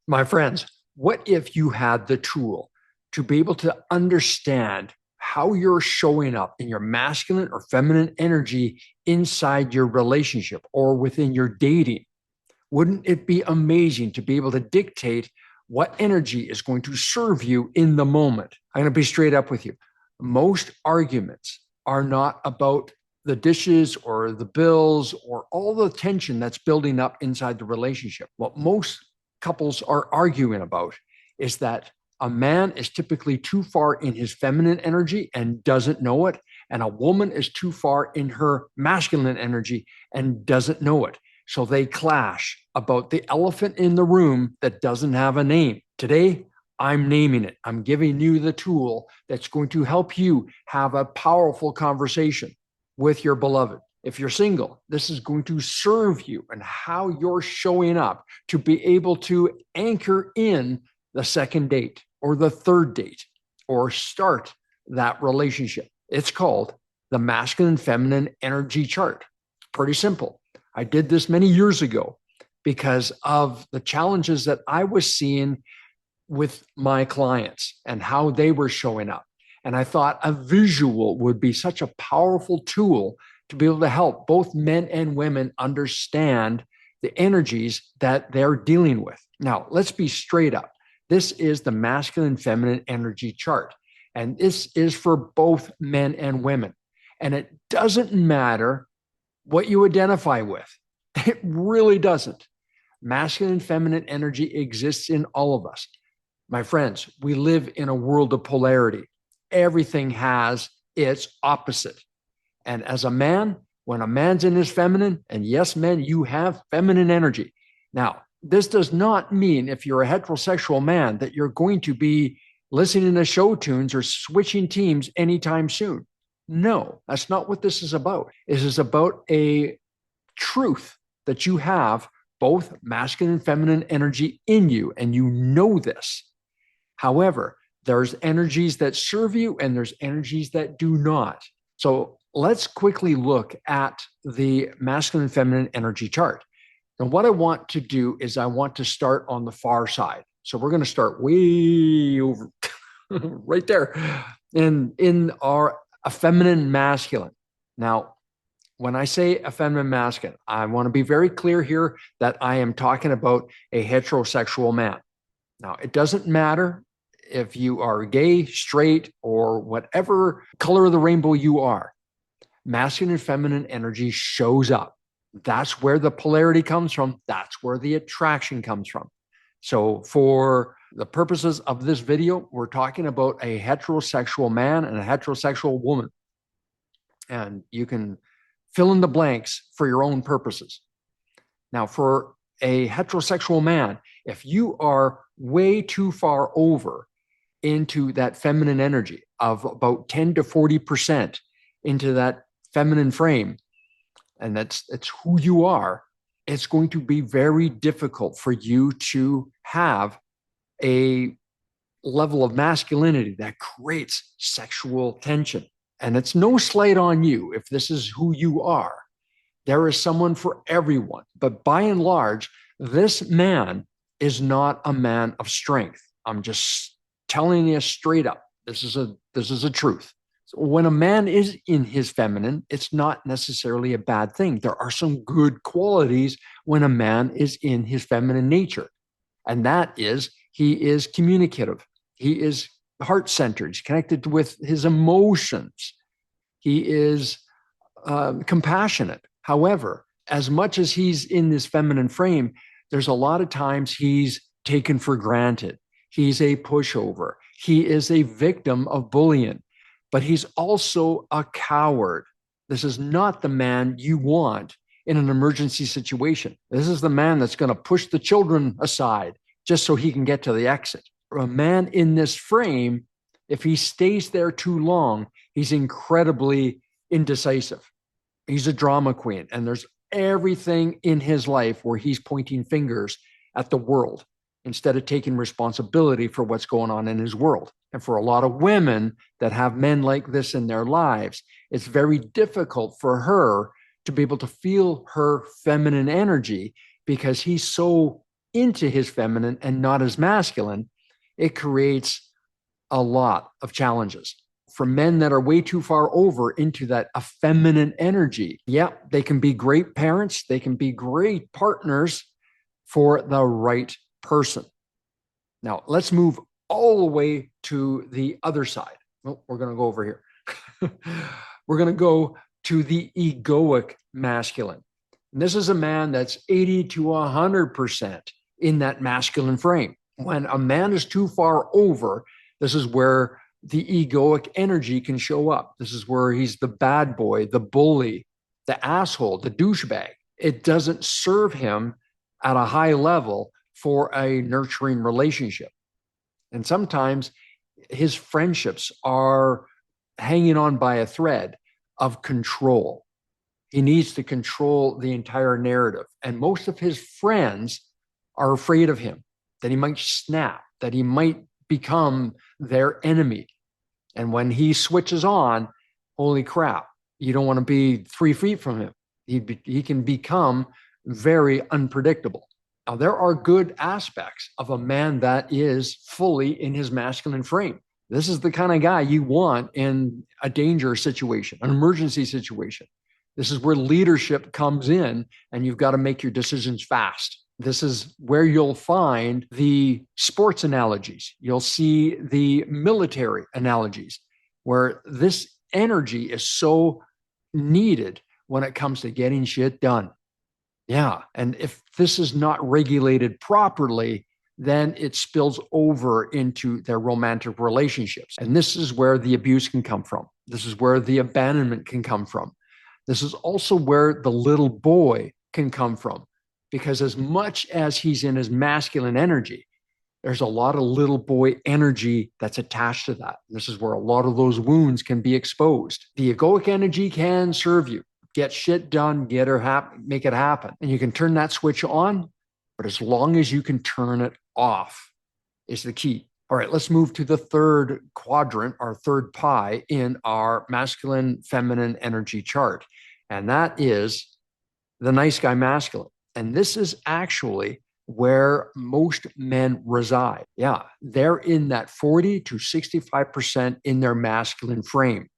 My friends, what if you had the tool to be able to understand how you're showing up in your masculine or feminine energy inside your relationship or within your dating? Wouldn't it be amazing to be able to dictate what energy is going to serve you in the moment? I'm going to be straight up with you. Most arguments are not about the dishes or the bills or all the tension that's building up inside the relationship. What most couples are arguing about is that a man is typically too far in his feminine energy and doesn't know it, and a woman is too far in her masculine energy and doesn't know it. So they clash about the elephant in the room that doesn't have a name. Today, I'm naming it. I'm giving you the tool that's going to help you have a powerful conversation with your beloved. If you're single, this is going to serve you and how you're showing up to be able to anchor in the second date or the third date or start that relationship. It's called the masculine feminine energy chart. Pretty simple. I did this many years ago because of the challenges that I was seeing with my clients and how they were showing up. And I thought a visual would be such a powerful tool to be able to help both men and women understand the energies that they're dealing with. Now, let's be straight up. This is the masculine feminine energy chart. And this is for both men and women. And it doesn't matter what you identify with. It really doesn't. Masculine feminine energy exists in all of us. My friends, we live in a world of polarity. Everything has its opposite. And as a man, when a man's in his feminine, and yes, men, you have feminine energy. Now, this does not mean if you're a heterosexual man that you're going to be listening to show tunes or switching teams anytime soon. No, that's not what this is about. This is about a truth that you have both masculine and feminine energy in you, and you know this. However, there's energies that serve you and there's energies that do not. So let's quickly look at the masculine and feminine energy chart. And what I want to do is I want to start on the far side. So we're going to start way over right there in our effeminate masculine. Now, when I say effeminate masculine, I want to be very clear here that I am talking about a heterosexual man. Now, it doesn't matter if you are gay, straight, or whatever color of the rainbow you are. Masculine and feminine energy shows up. That's where the polarity comes from. That's where the attraction comes from. So for the purposes of this video, we're talking about a heterosexual man and a heterosexual woman. And you can fill in the blanks for your own purposes. Now, for a heterosexual man, if you are way too far over into that feminine energy of about 10 to 40% into that feminine frame, and that's who you are, it's going to be very difficult for you to have a level of masculinity that creates sexual tension. And it's no slight on you if this is who you are. There is someone for everyone. But by and large, this man is not a man of strength. I'm just telling you straight up. This is a truth. So when a man is in his feminine, it's not necessarily a bad thing. There are some good qualities when a man is in his feminine nature. And that is, he is communicative. He is heart-centered. He's connected with his emotions. He is compassionate. However, as much as he's in this feminine frame, there's a lot of times he's taken for granted. He's a pushover. He is a victim of bullying, but he's also a coward. This is not the man you want in an emergency situation. This is the man that's going to push the children aside just so he can get to the exit. A man in this frame, if he stays there too long, he's incredibly indecisive. He's a drama queen, and there's everything in his life where he's pointing fingers at the world instead of taking responsibility for what's going on in his world. And for a lot of women that have men like this in their lives, it's very difficult for her to be able to feel her feminine energy because he's so into his feminine and not his masculine, it creates a lot of challenges. For men that are way too far over into that effeminate energy, yeah, they can be great parents, they can be great partners for the right person. Now, let's move all the way to the other side. Oh, we're going to go over here. We're going to go to the egoic masculine. And this is a man that's 80 to 100% in that masculine frame. When a man is too far over, this is where the egoic energy can show up. This is where he's the bad boy, the bully, the asshole, the douchebag. It doesn't serve him at a high level for a nurturing relationship. And sometimes his friendships are hanging on by a thread of control. He needs to control the entire narrative. And most of his friends are afraid of him, that he might snap, that he might become their enemy. And when he switches on, holy crap, you don't want to be 3 feet from him. He can become very unpredictable. Now, there are good aspects of a man that is fully in his masculine frame. This is the kind of guy you want in a danger situation, an emergency situation. This is where leadership comes in, and you've got to make your decisions fast. This is where you'll find the sports analogies. You'll see the military analogies, where this energy is so needed when it comes to getting shit done. Yeah. And if this is not regulated properly, then it spills over into their romantic relationships. And this is where the abuse can come from. This is where the abandonment can come from. This is also where the little boy can come from, because as much as he's in his masculine energy, there's a lot of little boy energy that's attached to that. This is where a lot of those wounds can be exposed. The egoic energy can serve you. Get shit done, make it happen. And you can turn that switch on, but as long as you can turn it off is the key. All right, let's move to the third quadrant, our third pie in our masculine feminine energy chart. And that is the nice guy masculine. And this is actually where most men reside. Yeah, they're in that 40 to 65% in their masculine frame.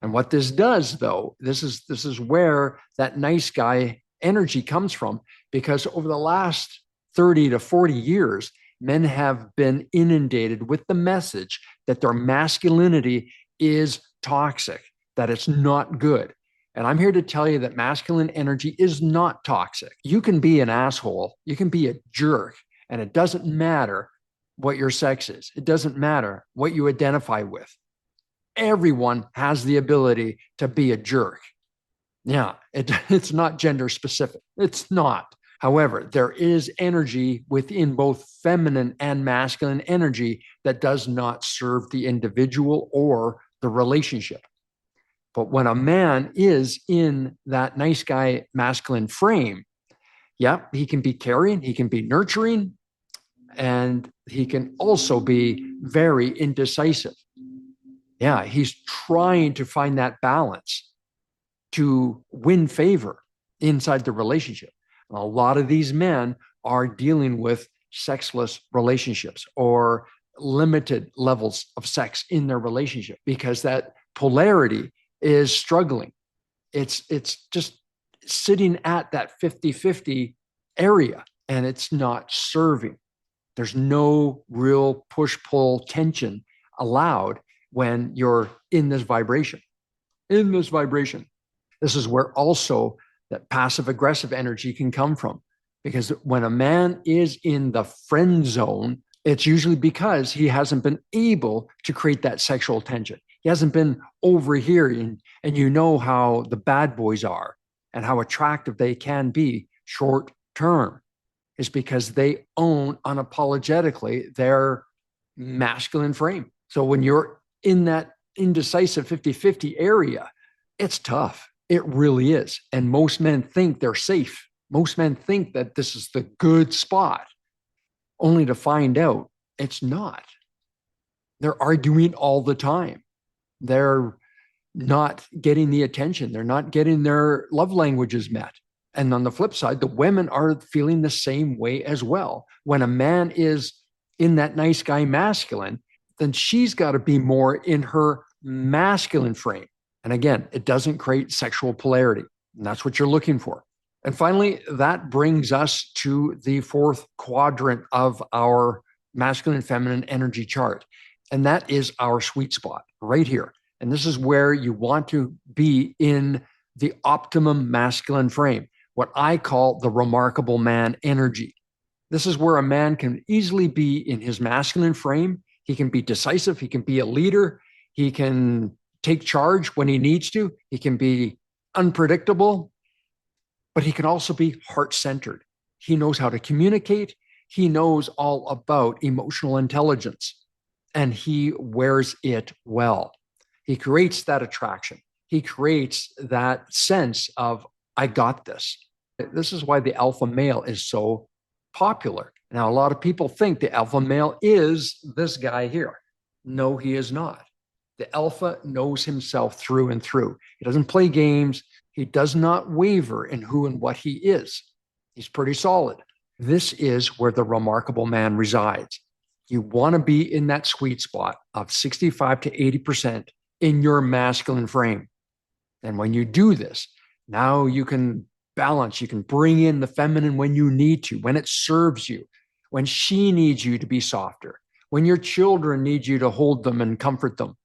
And what this does, though, this is where that nice guy energy comes from, because over the last 30 to 40 years, men have been inundated with the message that their masculinity is toxic, that it's not good. And I'm here to tell you that masculine energy is not toxic. You can be an asshole, you can be a jerk, and it doesn't matter what your sex is. It doesn't matter what you identify with. Everyone has the ability to be a jerk. Yeah, it's not gender specific. It's not. However, there is energy within both feminine and masculine energy that does not serve the individual or the relationship. But when a man is in that nice guy masculine frame, yeah, he can be caring, he can be nurturing, and he can also be very indecisive. Yeah, he's trying to find that balance to win favor inside the relationship. And a lot of these men are dealing with sexless relationships or limited levels of sex in their relationship because that polarity is struggling. It's just sitting at that 50-50 area, and it's not serving. There's no real push-pull tension allowed when you're in this vibration. This is where also that passive-aggressive energy can come from. Because when a man is in the friend zone, it's usually because he hasn't been able to create that sexual tension. He hasn't been over here, and you know how the bad boys are and how attractive they can be short term is because they own unapologetically their masculine frame. So when you're in that indecisive 50-50 area, it's tough. It really is. And most men think they're safe. Most men think that this is the good spot, only to find out it's not. They're arguing all the time. They're not getting the attention. They're not getting their love languages met. And on the flip side, the women are feeling the same way as well. When a man is in that nice guy masculine, then she's got to be more in her masculine frame. And again, it doesn't create sexual polarity. And that's what you're looking for. And finally, that brings us to the fourth quadrant of our masculine and feminine energy chart. And that is our sweet spot right here. And this is where you want to be in the optimum masculine frame, what I call the remarkable man energy. This is where a man can easily be in his masculine frame. He can be decisive. He can be a leader. He can take charge when he needs to. He can be unpredictable, but he can also be heart-centered. He knows how to communicate. He knows all about emotional intelligence, and he wears it well. He creates that attraction. He creates that sense of, I got this. This is why the alpha male is so popular. Now, a lot of people think the alpha male is this guy here. No, he is not. The alpha knows himself through and through. He doesn't play games. He does not waver in who and what he is. He's pretty solid. This is where the remarkable man resides. You want to be in that sweet spot of 65 to 80% in your masculine frame. And when you do this, now you can balance, you can bring in the feminine when you need to, when it serves you, when she needs you to be softer, when your children need you to hold them and comfort them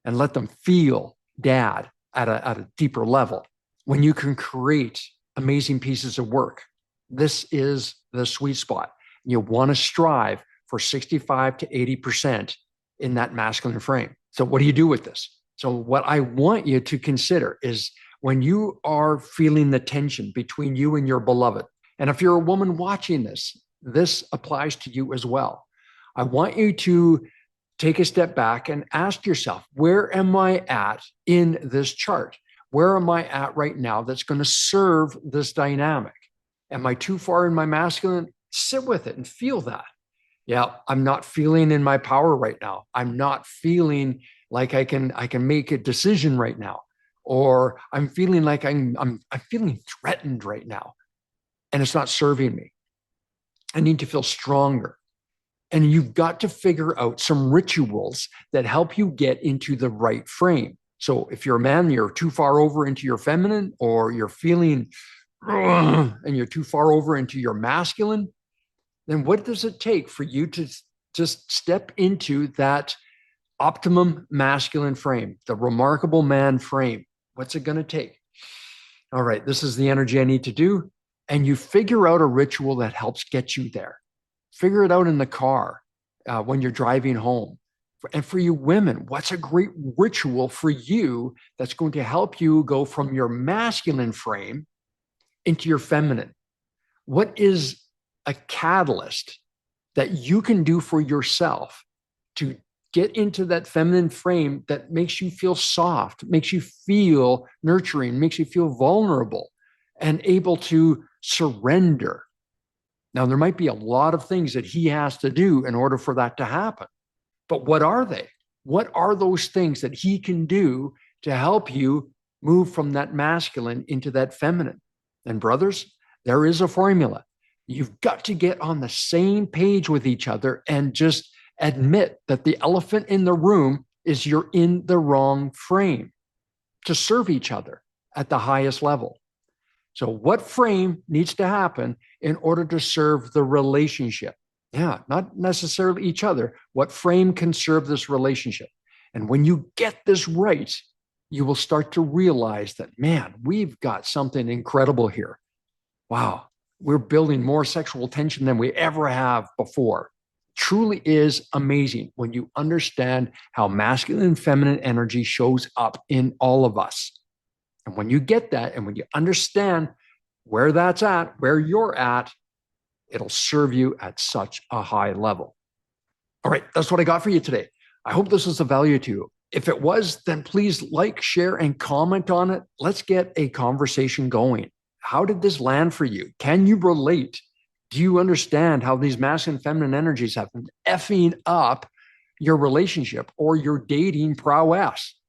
and let them feel dad at a deeper level, when you can create amazing pieces of work. This is the sweet spot. You want to strive for 65 to 80% in that masculine frame. So what do you do with this? So what I want you to consider is when you are feeling the tension between you and your beloved, and if you're a woman watching this, this applies to you as well. I want you to take a step back and ask yourself, where am I at in this chart? Where am I at right now that's going to serve this dynamic? Am I too far in my masculine? Sit with it and feel that. Yeah, I'm not feeling in my power right now. I'm not feeling like I can make a decision right now. Or I'm feeling like I'm feeling threatened right now. And it's not serving me. I need to feel stronger. And you've got to figure out some rituals that help you get into the right frame. So if you're a man, you're too far over into your feminine, or you're feeling and you're too far over into your masculine, then what does it take for you to just step into that optimum masculine frame, the remarkable man frame? What's it going to take? All right, this is the energy I need to do. And you figure out a ritual that helps get you there. Figure it out in the car when you're driving home. And for you women, what's a great ritual for you that's going to help you go from your masculine frame into your feminine? What is a catalyst that you can do for yourself to get into that feminine frame that makes you feel soft, makes you feel nurturing, makes you feel vulnerable and able to surrender? Now, there might be a lot of things that he has to do in order for that to happen. But what are they? What are those things that he can do to help you move from that masculine into that feminine? And brothers, there is a formula. You've got to get on the same page with each other and just admit that the elephant in the room is you're in the wrong frame to serve each other at the highest level. So what frame needs to happen in order to serve the relationship? Yeah, not necessarily each other. What frame can serve this relationship? And when you get this right, you will start to realize that, man, we've got something incredible here. Wow, we're building more sexual tension than we ever have before. Truly is amazing when you understand how masculine and feminine energy shows up in all of us. And when you get that, and when you understand where that's at, where you're at, it'll serve you at such a high level. All right, that's what I got for you today. I hope this was of value to you. If it was, then please like, share, and comment on it. Let's get a conversation going. How did this land for you? Can you relate? Do you understand how these masculine and feminine energies have been effing up your relationship or your dating prowess?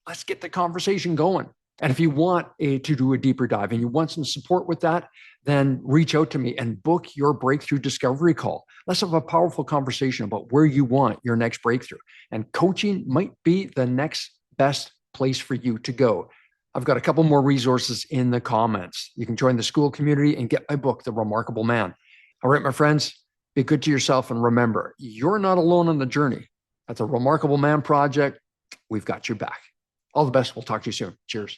Let's get the conversation going. And if you want to do a deeper dive and you want some support with that, then reach out to me and book your breakthrough discovery call. Let's have a powerful conversation about where you want your next breakthrough. And coaching might be the next best place for you to go. I've got a couple more resources in the comments. You can join the school community and get my book, The Remarkable Man. All right, my friends, be good to yourself. And remember, you're not alone on the journey. At the Remarkable Man Project, we've got your back. All the best. We'll talk to you soon. Cheers.